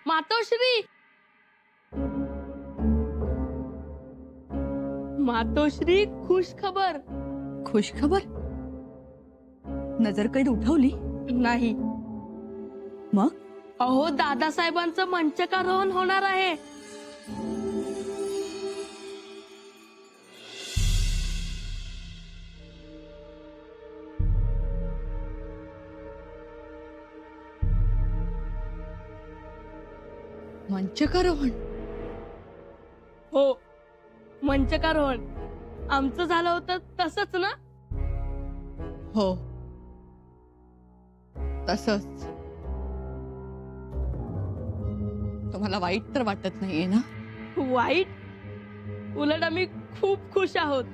मातोश्री, मातोश्री, खुश खबर. खुश खबर? नजर कैद उठवली नाही. मग? अहो, दादासाहेबांचं मंचकारोहण होणार आहे. मंचकारोहण? हो, मंचकारोहण. आमचं झालं होतं तसंच ना? हो, तसंच. तुम्हाला वाईट तर वाटत नाहीये ना? वाईट? उलट आम्ही खूप खुश आहोत.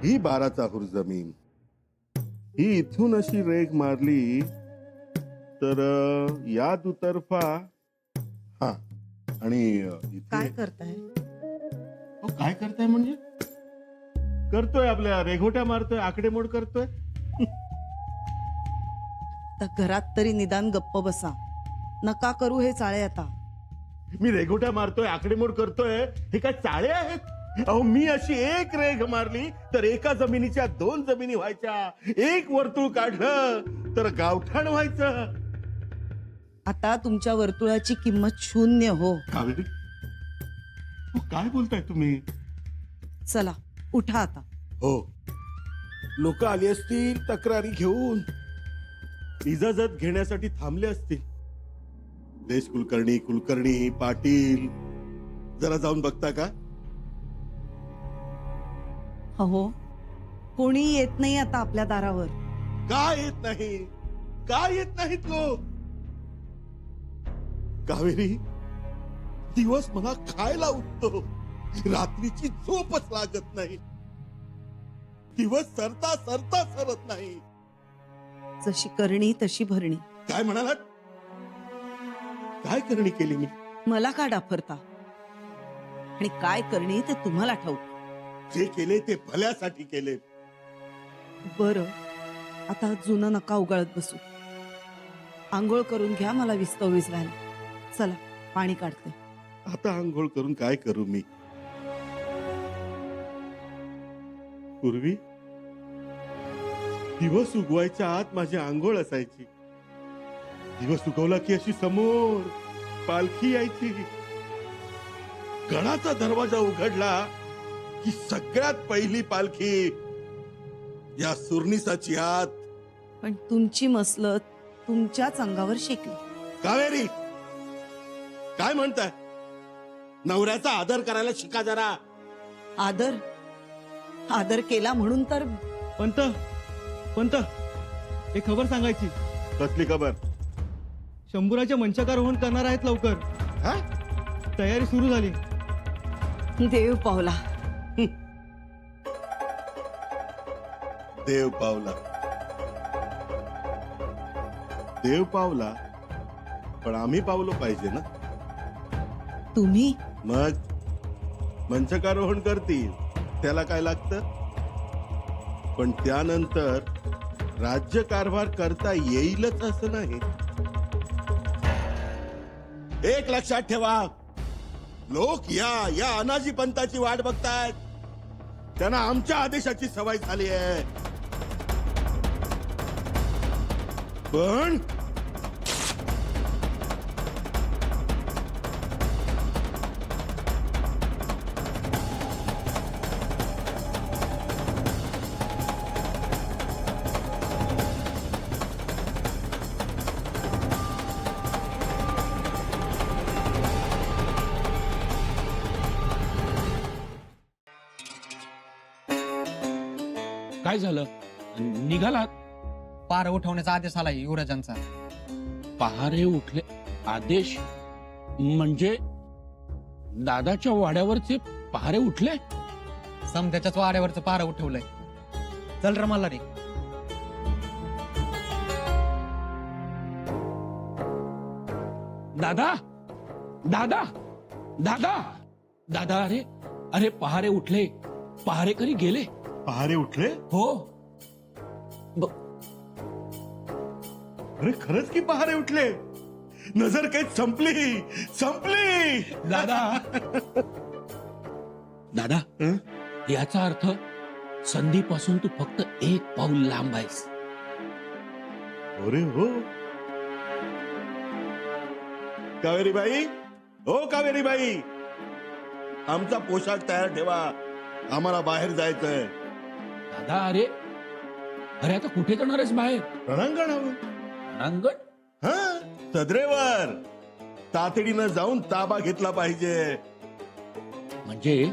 ही 12 चाहूर जमीन, ही इथून अशी रेग मारली तर या दुतर्फा. हा, आणि काय इथे करताय? काय करताय म्हणजे? करतोय, आपल्या रेघोट्या मारतोय, आकडेमोड करतोय. तर घरात तरी निदान गप्प बसा. नका करू हे चाळे आता. मी रेघोट्या मारतोय, आकडेमोड करतोय, हे काय चाळे आहेत? अहो, मी अशी एक रेघ मारली तर एका जमिनीच्या 2 जमिनी व्हायच्या. एक वर्तुळ काढलं तर गावठाण व्हायचं. आता तुमच्या वर्तुळाची किंमत 0 हो. कावेरी, काय बोलताय तुम्ही? चला उठा आता. हो, लोक आली असतील तक्रारी घेऊन, इजाजत घेण्यासाठी थांबले असतील. देश कुलकर्णी, कुलकर्णी, पाटील, जरा जाऊन बघता का? हो, कोणी येत नाही आता आपल्या दारावर. का येत नाही? का येत नाहीत लोक? कावेरी, दिवस मला खायला उठतो, रात्रीची झोपच लागत नाही. दिवस सरता सरता सरत नाही. जशी करणी तशी भरणी. काय म्हणालात? काय करणी केली मी? मला का डाफरता? आणि काय करणी ते तुम्हाला ठाऊक. जे केले ते भल्यासाठी केले. बरं, आता जुनं नका उगाळत बसू. आंघोळ करून घ्या, मला विस्तव विझवायला. चला पाणी काढते. आता आंघोळ करून काय करू मी? पूर्वी दिवस उगवायच्या आत माझी आंघोळ असायची. दिवस उगवला की अशी समोर पालखी यायची. गणाचा दरवाजा उघडला की सगळ्यात पहिली पालखी या सुरनिसाची आत. पण तुमची मसलत तुमच्याच अंगावर शेकली. कावेरी, काय म्हणताय? नवऱ्याचा आदर करायला शिका जरा. आदर आदर केला म्हणून तर. पंत, पंत, एक खबर सांगायची. कसली खबर? शंभूराच्या मंचकारोहण करणार आहेत लवकर. हा? तयारी सुरू झाली. देव पावला. देव पावला. देव पावला, पण आम्ही पावलो पाहिजे ना. तुम्ही मग मंचकारोहण करतील, त्याला काय लागतं? पण त्यानंतर राज्यकारभार करता येईलच असं नाही. एक लक्षात ठेवा, लोक या अनाजी पंताची वाट बघतायत. त्यांना आमच्या आदेशाची सवय झाली आहे. पण काय झालं? निघालात? पार उठवण्याचा आदेश आला युवराजांचा. पहारे उठले? आदेश म्हणजे दादाच्या वाड्यावरचे पहारे उठले? समध्याच्याच वाड्यावरचं पार उठवलंय. चल रे मला रे. दादा, दादा, दादा, दादा, अरे अरे पहारे उठले. पहारेकरी गेले. पहारे उठले? हो. अरे खरंच की पहारे उठले. नजर काही संपली संपली. दादा दादा हं? याचा अर्थ संधीपासून तू फक्त एक पाऊल लांब आहेस. अरे हो. कावेरीबाई, हो कावेरीबाई, आमचा पोशाख तयार ठेवा, आम्हाला बाहेर जायचंय. दादा अरे अरे आता कुठे जाणार आहेस बाहेर? रणांगणावर. रणांगण? हा, सदरेवर तातडीनं जाऊन ताबा घेतला पाहिजे. म्हणजे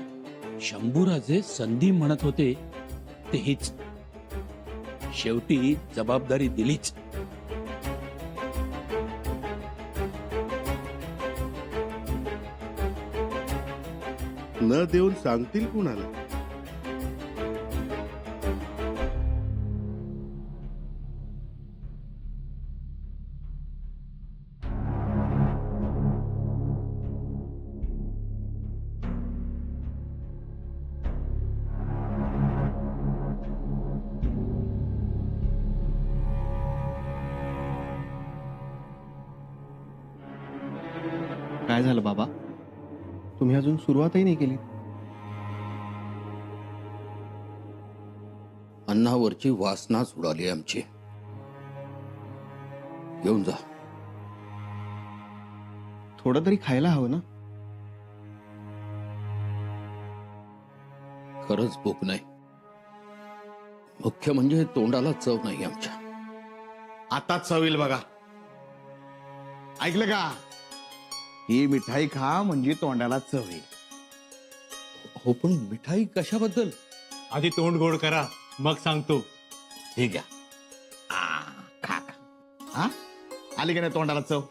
शंभूराजे संधी म्हणत होते ते हीच. शेवटी जबाबदारी दिलीच. न देऊन सांगतील कुणाला? काय झालं बाबा, तुम्ही अजून सुरुवातही नाही केली. अन्नावरची वासनाच उडाली आमची. घेऊन जा. थोडं तरी खायला हवं ना. खरंच भूक नाही. मुख्य म्हणजे तोंडाला चव नाही आमच्या. आता चव येईल बघा. ऐकलं का? ही मिठाई खा म्हणजे तोंडाला चव येईल. हो पण मिठाई कशाबद्दल? आधी तोंड गोड करा, मग सांगतो. ठीक आहे. खा. हा, आली का नाही तोंडाला चव?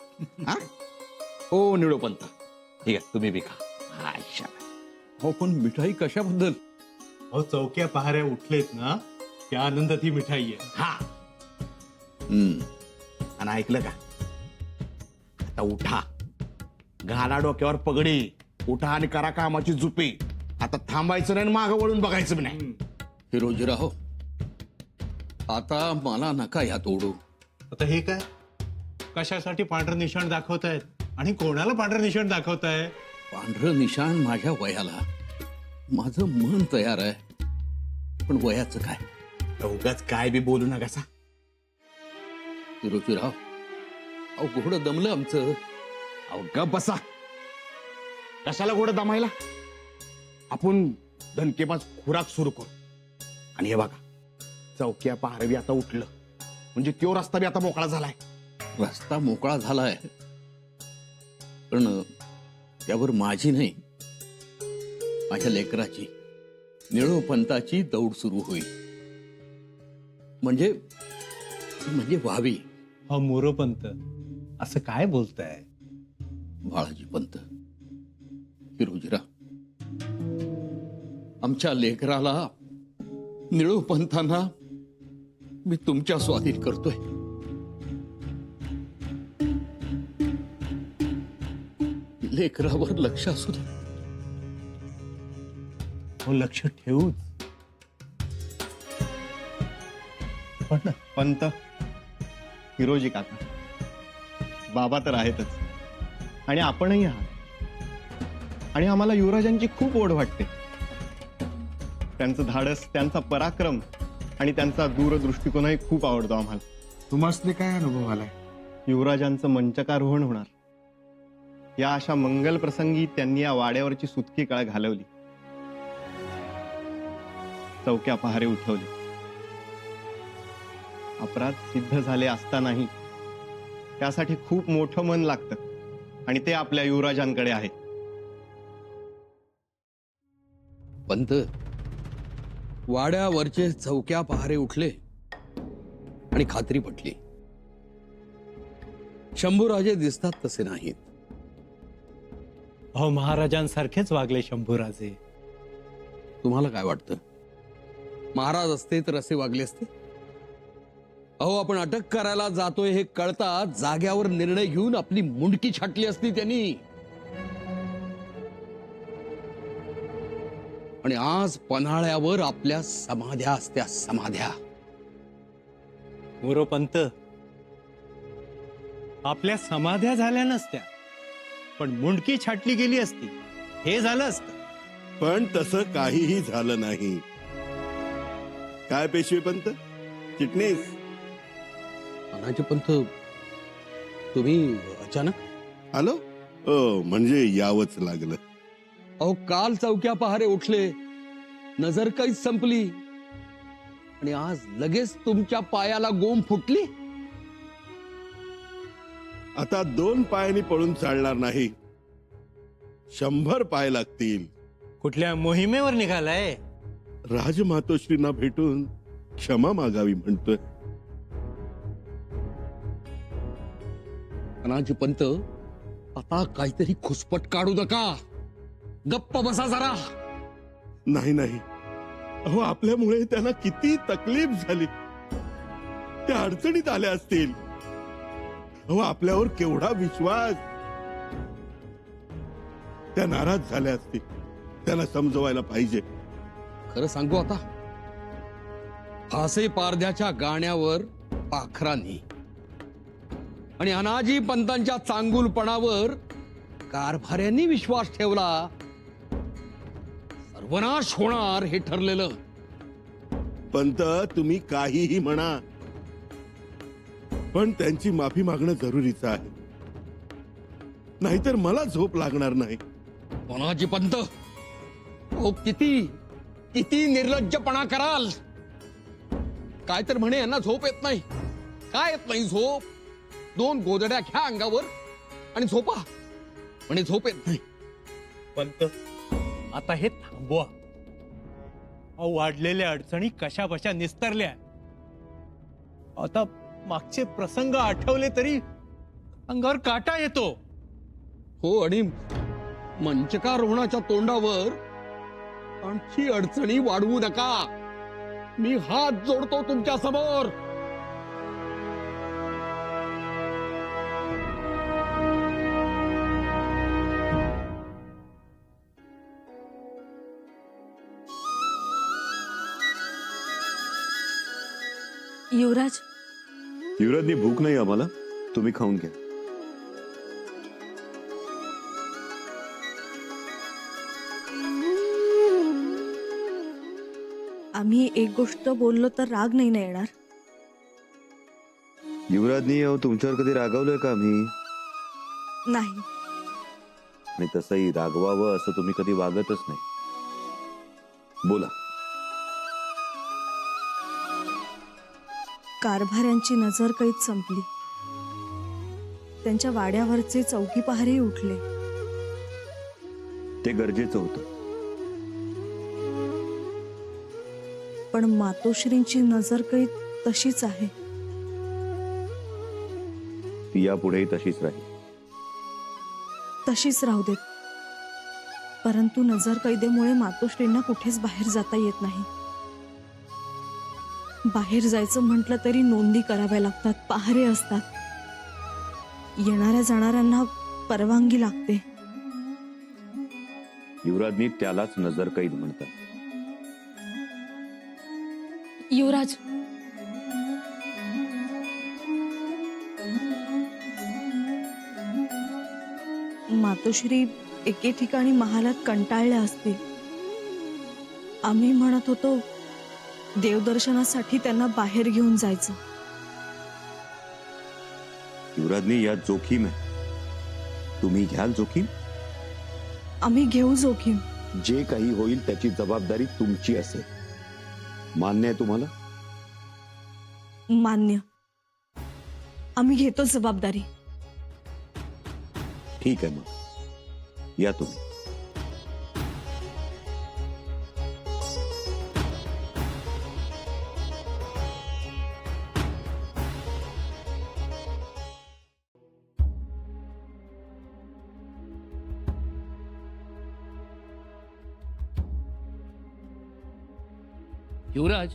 हा, हो निळोपंत, ठीक आहे, तुम्ही बी खा. हा, शाबास. हो पण मिठाई कशाबद्दल? अहो चौक्या पहाऱ्या उठलेत ना, त्या आनंदात ही मिठाई आहे. हा, आणि ऐकलं का? आता उठा, घाला डोक्यावर पगडी, उठा आणि करा कामाची जुपी. आता थांबायचं नाही, मागं वळून बघायचं नाही. हिरोजीराव, आता मला नका यात ओढू. आता हे काय, कशासाठी पांढरं निशाण दाखवतायत आणि कोणाला पांढरं निशाण दाखवताय? पांढरं निशाण माझ्या वयाला. माझं मन तयार आहे, पण वयाचं काय? उगाच काय बी बोलू नका सा. हिरोजीराव, अहो घोडं दमलं आमचं. अहो गप बसा. कशाला घोडं दमायला? आपण धनकेबाज खुराक सुरू करू. आणि हे बघा, चौक्या पहारवी आता उठलं म्हणजे तो रस्ता बी आता मोकळा झालाय. रस्ता मोकळा झालाय, पण त्यावर माझी नाही, माझ्या लेकराची, निळोपंताची दौड सुरू होईल. म्हणजे म्हणजे व्हावी. हा मोरोपंत, असं काय बोलताय? बाळाजी पंत, हिरोजीराव, आमच्या लेकराला, निळोपंतांना मी तुमच्या स्वाधीन करतोय. लेकरावर लक्ष असू दे. हो लक्ष ठेवूच. पण पंत, हिरोजी काका, बाबा तर आहेतच आणि आपणही आहात. आणि आम्हाला युवराजांची खूप ओढ वाटते. त्यांचं धाडस, त्यांचा पराक्रम आणि त्यांचा दूरदृष्टिकोनही खूप आवडतो आम्हाला. तुम्हाला काय अनुभव आलाय? युवराजांचं मंचकारोहण होणार, या अशा मंगल प्रसंगी त्यांनी या वाड्यावरची सुतकी काळ घालवली, चौक्या पहारे उठवले. अपराध सिद्ध झाले असतानाही त्यासाठी खूप मोठं मन लागतं आणि ते आपल्या युवराजांकडे आहे. पंत, वाड्यावरचे चौक्या पहारे उठले आणि खात्री पटली. शंभूराजे दिसतात तसे नाहीत. अहो महाराजांसारखेच वागले शंभूराजे. तुम्हाला काय वाटतं? महाराज असते तर असे वागले असते? अहो आपण अटक करायला जातोय हे कळता जाग्यावर निर्णय घेऊन आपली मुंडकी छाटली असती त्यांनी. आणि आज पन्हाळ्यावर आपल्या समाध्या असत्या, समाध्या. मोरोपंत, आपल्या समाध्या झाल्या नसत्या, पण मुंडकी छाटली गेली असती, हे झालं असतं. पण तसं काहीही झालं नाही. काय पेशवेपंत, चिटणीस? अनाजी पंत, तुम्ही अचानक? आलो? म्हणजे यावंच लागलं. अहो, काल चौक्या पहारे उठले, नजर काहीच संपली, आणि आज लगेच तुमच्या पायाला गोम फुटली. आता 2 पायांनी पळून चालणार नाही, 100 पाय लागतील. कुठल्या मोहिमेवर निघालाय? राजमातोश्रींना भेटून क्षमा मागावी म्हणतोय. अनाजी पंत, आता काहीतरी खुसपट काढू नका, गप्प बसा जरा. नाही नाही, अहो आपल्यामुळे त्यांना किती तकलीफ झाली, त्या अडचणीत आल्या असतील. अहो आपल्यावर केवढा विश्वास. त्या नाराज झाल्या असतील, त्यांना समजवायला पाहिजे. खरं सांगू आता, फासे पारध्याच्या गाण्यावर पाखरांनी आणि अनाजी पंतांच्या चांगुलपणावर कारभाऱ्यांनी विश्वास ठेवला, सर्वनाश होणार हे ठरलेलं. पंत, तुम्ही काहीही म्हणा, पण त्यांची माफी मागणं जरुरीचं आहे, नाहीतर मला झोप लागणार नाही. अनाजी पंत, अहो किती किती निर्लज्जपणा कराल. काय तर म्हणे यांना झोप येत नाही. काय येत नाही झोप? 2 गोदड्या घ्या अंगावर आणि झोपा, म्हणे झोप येत नाही. पंत, आता हे थांबवा. अहो, वाढलेल्या अडचणी कशा बशा निस्तरल्या. आता मागचे प्रसंग आठवले तरी अंगावर काटा येतो. हो, आणि मंचकारोहणाच्या तोंडावर आणखी अडचणी वाढवू नका. मी हात जोडतो तुमच्या समोर. युवराज, युवराजनी भूक नाही आम्हाला, तुम्ही खाऊन घ्या. आम्ही एक गोष्ट बोललो तर राग नाही ना येणार? युवराजनी तुमच्यावर कधी रागावलोय का आम्ही? नाही. आणि तसंही रागवावं असं तुम्ही कधी वागतच नाही. बोला. कारभाऱ्यांची नजर कैद संपली, त्यांच्या वाड्यावरचे चौकी पहारे उठले. ते गरजेचं होतं. पण मातोश्रींची नजर कैद तशीच आहे. ती यापुढेही तशीच राहील. तशीच राहू देत, परंतु नजर कैदेमुळे मातोश्रींना कुठेच बाहेर जाता येत नाही. बाहेर जायचं म्हटलं तरी नोंदी कराव्या लागतात, पहारे असतात, येणाऱ्या जाणाऱ्यांना परवानगी लागते. युवराजनी त्यालाच नजर कैद म्हणतात. युवराज, मातोश्री एके ठिकाणी महालात कंटाळल्या असतील. आम्ही म्हणत होतो देवदर्शनासाठी त्यांना बाहेर घेऊन जायचं. युवराजनी यात जोखीम आहे. तुम्ही घ्याल जोखीम? आम्ही घेऊ जोखीम. जे काही होईल त्याची जबाबदारी तुमची असेल. मान्य आहे तुम्हाला? मान्य. आम्ही घेतो जबाबदारी. ठीक आहे, मग या तुम्ही. युवराज,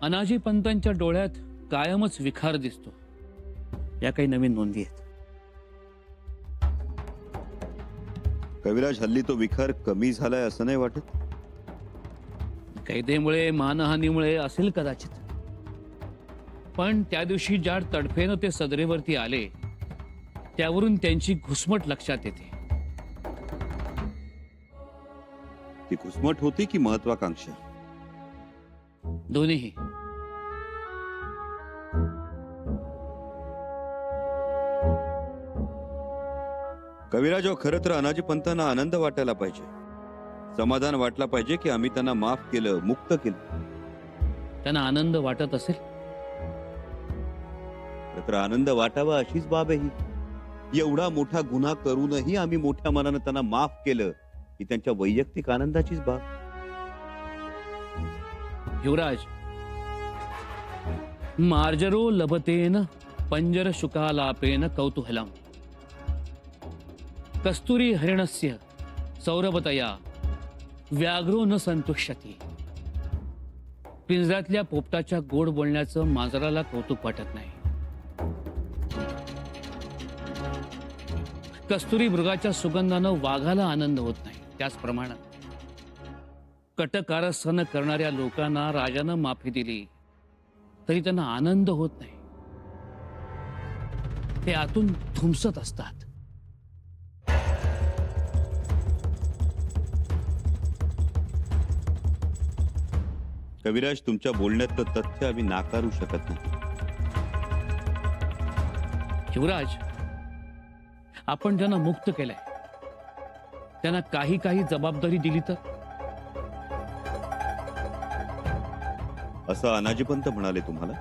अनाजी पंतांच्या डोळ्यात कायमच विखार दिसतो. या काही नवीन नोंदी आहेत? कविराज, हल्ली तो विखार कमी झालाय असं नाही वाटत? कैदेमुळे, मानहानीमुळे असेल कदाचित. पण त्या दिवशी ज्या तडफेनं ते सदरेवरती आले त्यावरून त्यांची घुसमट लक्षात येते. ती घुसमट होती की महत्वाकांक्षा? दोन्हीही. कविराज, खरं तर अनाजी पंतांना आनंद वाटायला पाहिजे, समाधान वाटला पाहिजे की आम्ही त्यांना माफ केलं, मुक्त केलं. त्यांना आनंद वाटत असेल खरं तर आनंद वाटावा अशीच बाब आहे ही. एवढा मोठा गुन्हा करूनही आम्ही मोठ्या मनानं त्यांना माफ केलं ही त्यांच्या वैयक्तिक आनंदाचीच बाब. युवराज, मार्जरो लभतेन पंजर शुकालापेन कौतूहलम कस्तुरी हरिणस्य सौरभतया व्याघ्रो न संतुष्यती. पिंजऱ्यातल्या पोपटाच्या गोड बोलण्याचं मांजराला कौतुक वाटत नाही. कस्तुरी मृगाच्या सुगंधानं वाघाला आनंद होत नाही. त्याचप्रमाणे कटकारस्थान करणाऱ्या लोकांना राजानं माफी दिली तरी त्यांना आनंद होत नाही. ते आतून थुमसत असतात. कविराज, तुमच्या बोलण्यातलं तथ्य आम्ही नाकारू शकत नाही. युवराज, आपण ज्यांना मुक्त केलंय त्यांना काही जबाबदारी दिली तर? असं अनाजीपंत म्हणाले तुम्हाला?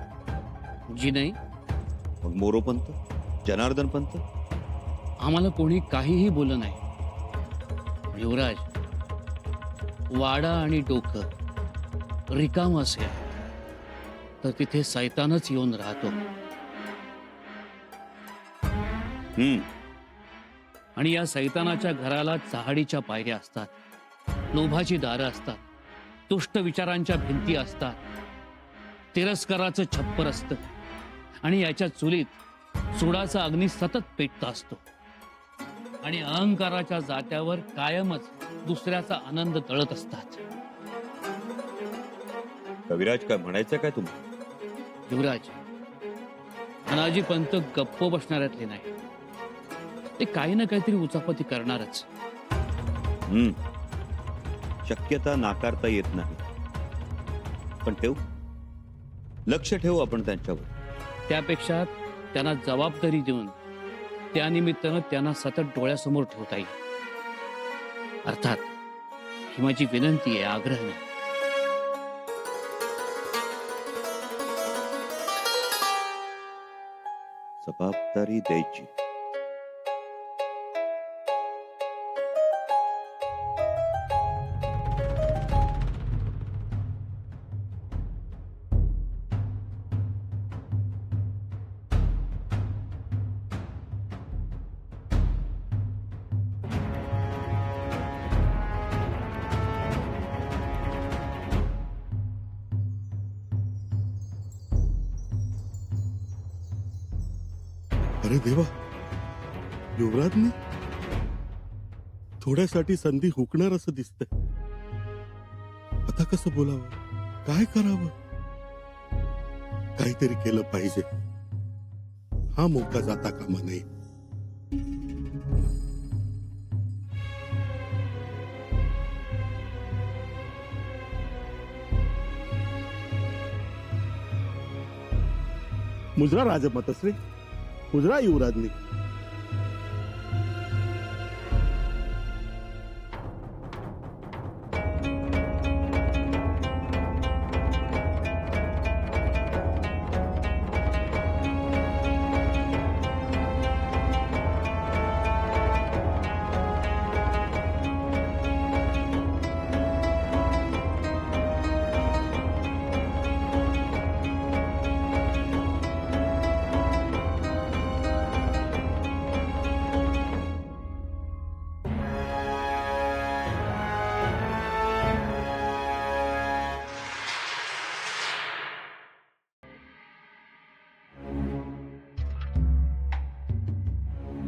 जी नाही. मग मोरोपंत, जनार्दन पंत? आम्हाला कोणी काहीही बोललं नाही. युवराज, वाडा आणि डोकं रिकाम असेल तर तिथे सैतानच येऊन राहतो. आणि या सैतानाच्या घराला चहाडीच्या पायऱ्या असतात, लोभाची दारं असतात, दुष्ट विचारांच्या भिंती असतात, तिरस्काराचं छप्पर असतं आणि याच्या चुलीत सुडाचा अग्नी सतत पेटता असतो. आणि अहंकाराच्या जात्यावर कायमच दुसऱ्याचा आनंद तळत असतात. कविराज, काय म्हणायचं काय तुम्हाला? युवराज, अनाजी पंत गप्प बसणाऱ्यातले नाही. ते काही ना काहीतरी उचापती करणारच. शक्यता नाकारता येत नाही, पण ठेवू, लक्ष ठेवू आपण त्यांच्यावर. त्यापेक्षा त्यांना जबाबदारी देऊन त्यानिमित्तानं त्यांना सतत डोळ्यासमोर ठेवता येईल. अर्थात ही माझी विनंती आहे, आग्रह नाही. जबाबदारी द्यायची. अरे देवा, युवराजने थोड्यासाठी संधी हुकणार असं दिसतंय. आता कसं बोलावं, काय करावं? काहीतरी केलं पाहिजे. हा मौका जाता कामा नये. मुजरा राजमतश्री, मुजरा युवराजनी.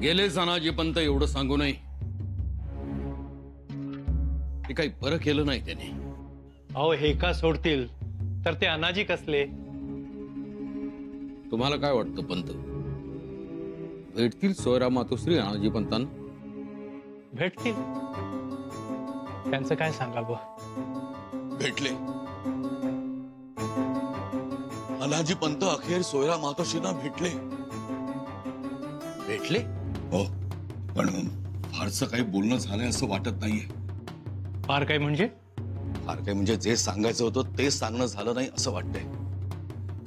गेले अनाजी पंत एवढं सांगू नये. ते काही बरं केलं नाही त्याने. अहो, हे का सोडतील तर ते अनाजी कसले? तुम्हाला काय वाटतं पंत? भेटतील सोयरा मातोश्री अनाजी पंतांना? भेटतील. त्यांचं काय सांगा बुवा. भेटले. अनाजी पंत अखेर सोयरा मातोश्रींना भेटले. भेटले? हो, पण फारसं काही बोलणं झालंय असं वाटत नाहीये. फार काय म्हणजे? फार काही म्हणजे जे सांगायचं होतं ते सांगणं झालं नाही असं वाटतंय.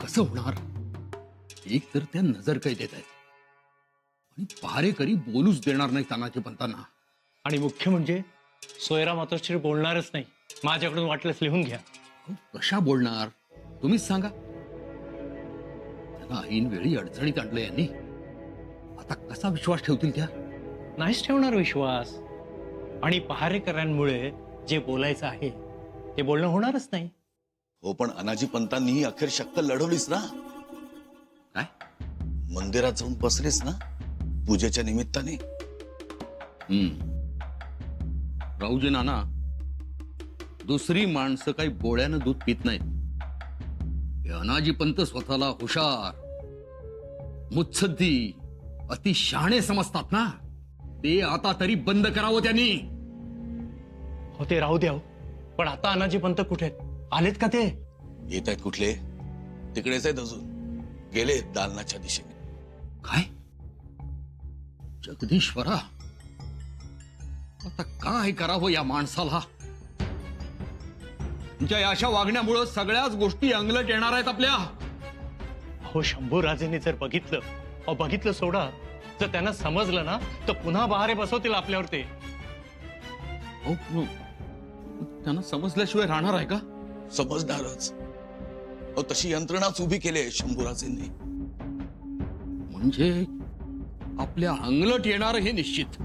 कसं होणार? एक तर त्या नजर काही देत आहेत आणि पहारेकरी बोलूच देणार नाही तानाजी पंतांना. आणि मुख्य म्हणजे सोयरा मातोश्री बोलणारच नाही. माझ्याकडून वाटलंच लिहून घ्या. कशा बोलणार तुम्हीच सांगा. त्यांना ऐन वेळी अडचणीत आणलं यांनी. आता कसा विश्वास ठेवतील त्या? नाहीच ठेवणार विश्वास. आणि पहारेकरांमुळे जे बोलायचं आहे ते बोलणं होणारच नाही. हो, पण अनाजी पंतांनीही अखेर शक्कल लढवलीच ना. काय? मंदिरात जाऊन बसलीच ना पूजेच्या निमित्ताने. राऊजी नाना, दुसरी माणसं काही बोळ्यानं दूध पित नाहीत. हे अनाजी पंत स्वतःला हुशार, मुत्सद्दी, अति शहाणे समजतात ना. ते आता तरी बंद करावं त्यांनी. हो, ते राहू द्या हो. पण आता अनाजी पंत कुठे आहेत? आलेत का ते? येत आहेत कुठले? तिकडेच आहेत अजून. गेले दालनाच्या दिशेने. काय? जगदीश्वरा, आता काय करावं या माणसाला? तुमच्या या अशा वागण्यामुळं सगळ्याच गोष्टी अंगलट येणार आहेत आपल्या. हो, शंभूराजेंनी जर बघितलं सोडा, जर त्यांना समजलं ना तर पुन्हा बहारे बसवतील आपल्यावर ते. हो, त्यांना समजल्याशिवाय राहणार आहे का? समजणारच. अहो, तशी यंत्रणाच उभी केली आहे शंभूराजेंनी. म्हणजे आपल्या अंगलट येणार हे निश्चित.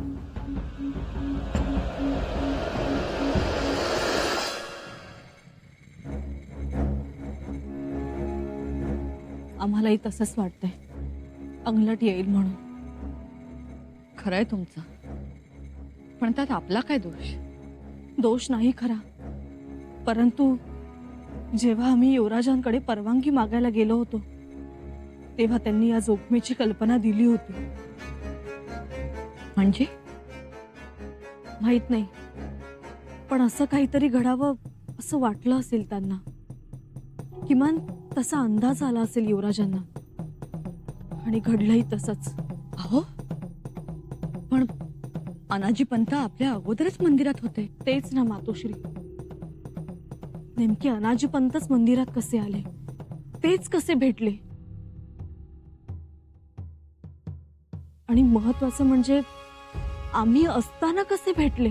आम्हालाही तसंच वाटतंय, अंगलट येईल म्हणून. खरंय तुमचं. पण त्यात आपला काय दोष? दोष नाही खरा, परंतु जेव्हा आम्ही युवराजांकडे परवानगी मागायला गेलो होतो तेव्हा त्यांनी या जोखमीची कल्पना दिली होती. म्हणजे? माहित नाही, पण असं काहीतरी घडावं असं वाटलं असेल त्यांना. किमान तसा अंदाज आला असेल युवराजांना, आणि घडलंही तसंच. अहो, पण अनाजी पंत आपल्या अगोदरच मंदिरात होते. तेच ना मातोश्री, नेमके अनाजी पंतच मंदिरात कसे आले? तेच कसे भेटले? आणि महत्वाचं म्हणजे आम्ही असताना कसे भेटले?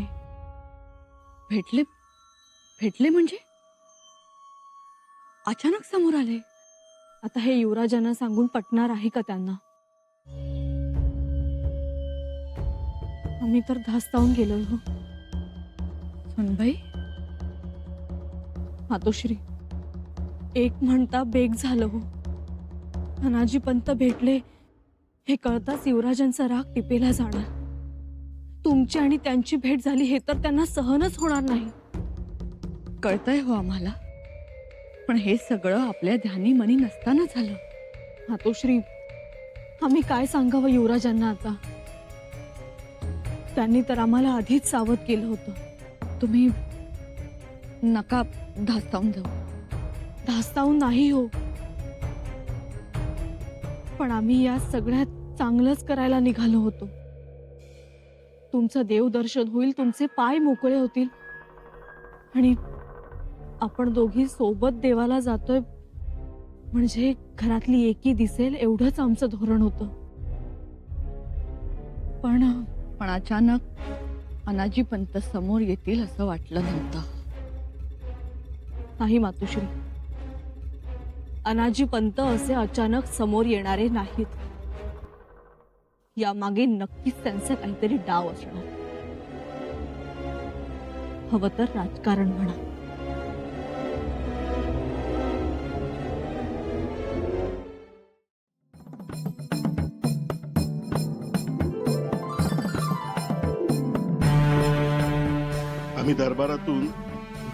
भेटले म्हणजे अचानक समोर आले. आता हे युवराजांना सांगून पटणार आहे का त्यांना? आम्ही तर धास्तावून गेलोय हो. सुनबाई, मातोश्री, एक म्हणता बेग झालं हो. अनाजी पंत भेटले हे कळताच युवराजांचा राग टिपेला जाणार. तुमची आणि त्यांची भेट झाली हे तर त्यांना सहनच होणार नाही. कळतंय हो आम्हाला, पण हे सगळं आपल्या ध्यानी मनी नसताना झालं. मातोश्री, आम्ही काय सांगावं युवराजांना आता? त्यांनी तर आम्हाला आधीच सावध केलं होतं. तुम्ही नका धास्तावून जाऊ. धास्तावून नाही हो, पण आम्ही या सगळ्यात चांगलंच करायला निघालो होतो. तुमचं देवदर्शन होईल, तुमचे पाय मोकळे होतील, आणि आपण दोघी सोबत देवाला जातोय म्हणजे घरातली एकी दिसेल एवढंच आमचं धोरण होतं. पण अचानक अनाजी पंत समोर येतील असं वाटलं नव्हतं. नाही मातोश्री, अनाजी पंत असे अचानक समोर येणारे नाहीत. यामागे नक्कीच त्यांचा काहीतरी डाव असणार. हवं तर राजकारण म्हणा. आम्ही दरबारातून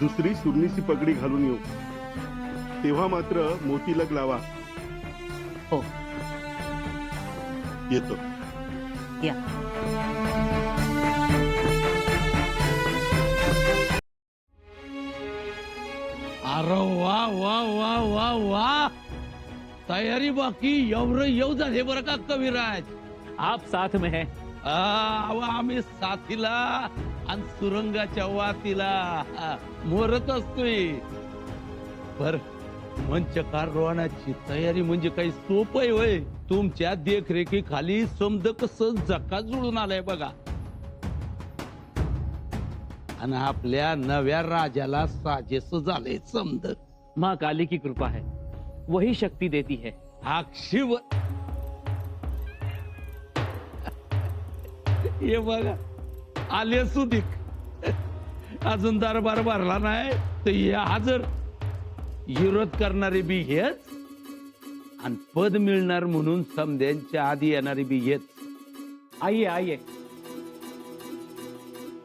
दुसरी सुर्नीची पगडी घालून येऊ, तेव्हा मात्र मोतीलग लावा. हो. येतो. या. अरे वा वा वा वा वा, तयारी बाकी एवढं येऊ झाले बरं का कविराज. आप साथ में है. आम्ही साथीला आणि सुरंगाच्या वातीला मोरत असतोय. बर, मंचकार रोवण्याची तयारी म्हणजे काही सोपं आहे होय? तुमच्या देखरेखीखाली समज कसं जका जुळून आलंय बघा. आणि आपल्या नव्या राजाला साजेस झाले समज. माँ काली की कृपा है, वही शक्ति देती है. अक्षिव हे बघा, आले सुदीक. अजून दरबार भरला नाही तर हे हजर. विरोध करणारे बी हेच आणि पद मिळणार म्हणून समध्यांच्या आधी येणारे बी हेच. आइए आइए.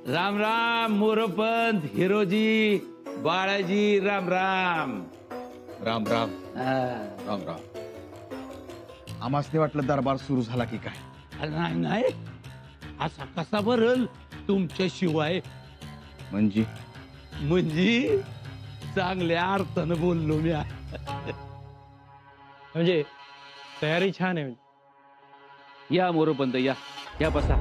राम राम मोरपंत, हिरोजी, बाळाजी, राम राम. राम राम हा. राम राम. आम्हाला वाटलं दरबार सुरू झाला की काय. नाही नाही, असा कसा भरल तुमच्याशिवाय. म्हणजे म्हणजे चांगल्या अर्थानं बोललो मी. म्हणजे तयारी छान आहे. या मोरोपंत या, या बसा.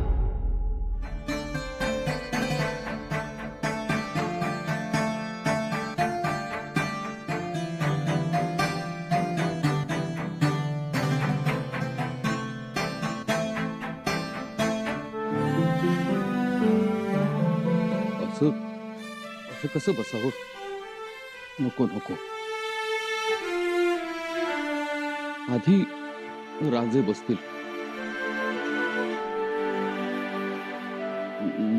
असं असं कसं बसावं? नको नको, आधी राजे बसतील,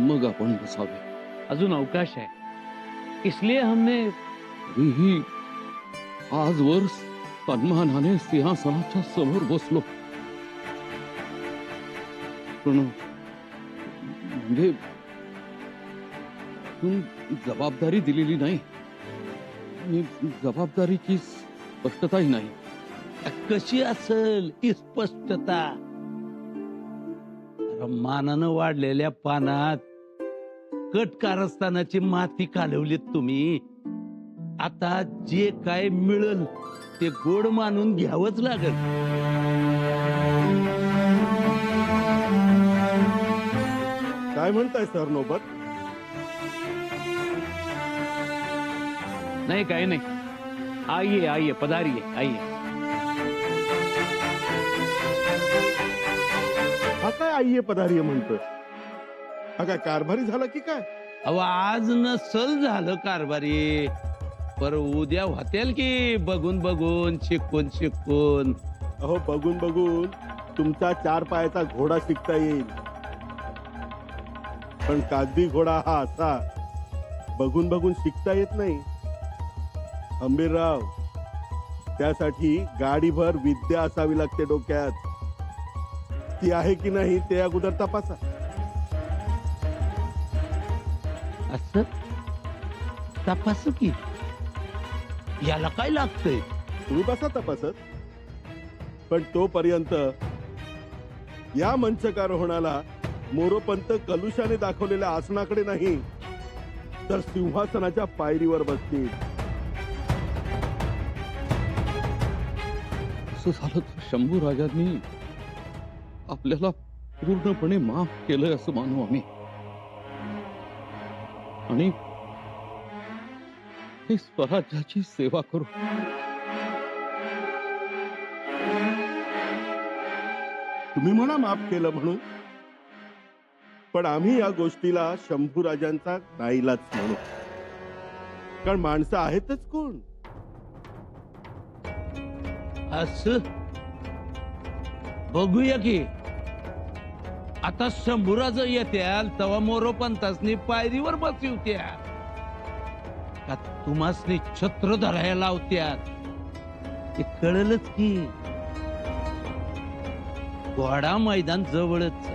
मग आपण बसावे. अजून अवकाश है, इसलिए हमने. तरीही आजवर सन्मानाने सिंहासनाच्या समोर बसलो, पण म्हणजे जबाबदारी दिलेली नाही आणि जबाबदारीची स्पष्टताही नाही. कशी असेल ही स्पष्टता? मानानं वाढलेल्या पानात कट कारस्थानाची माती कालवलीत तुम्ही. आता जे काय मिळेल ते गोड मानून घ्यावंच लागेल. काय म्हणताय सर नोबत? नहीं कहीं नहीं. आइए आइए, पधारिए, आइए. हा काय आईये पधारी म्हणतोय? हा काय कारभारी झाला की काय? अहो, आज नसल झालं कारभारी, पर उद्या होतील की बघून बघून, शिकून शिकून. अहो, बघून बघून तुमचा 4 पायाचा घोडा शिकता येईल, पण कागदी घोडा हा असा बघून बघून शिकता येत नाही. अंबीरराव, त्यासाठी गाडीभर विद्या असावी लागते डोक्यात. ती आहे की नाही ते अगोदर तपासा. असं तपासू की? याला काय लागतंय? तुम्ही बसा तपासत, पण तोपर्यंत या मंचकारोहणाला मोरोपंत कलुषाने दाखवलेल्या आसनाकडे नाही तर सिंहासनाच्या पायरीवर बसतील. असं झालं तर शंभू राजांनी आपल्याला पूर्णपणे माफ केलंय असं मानू आम्ही, आणि ही स्वराज्याची सेवा करू. तुम्ही म्हणा माफ केलं म्हणून, पण आम्ही या गोष्टीला शंभू राजांचा नाईलाज म्हणू, कारण माणसं आहेतच कोण. असं बघूया की आता शंभूराज येत्याल तेव्हा मोरोपंतासनी पायरीवर बसवत्या का तुम्हासनी छत्र धरायला लावत्यात ते कळलंच की. घोडा मैदान जवळच.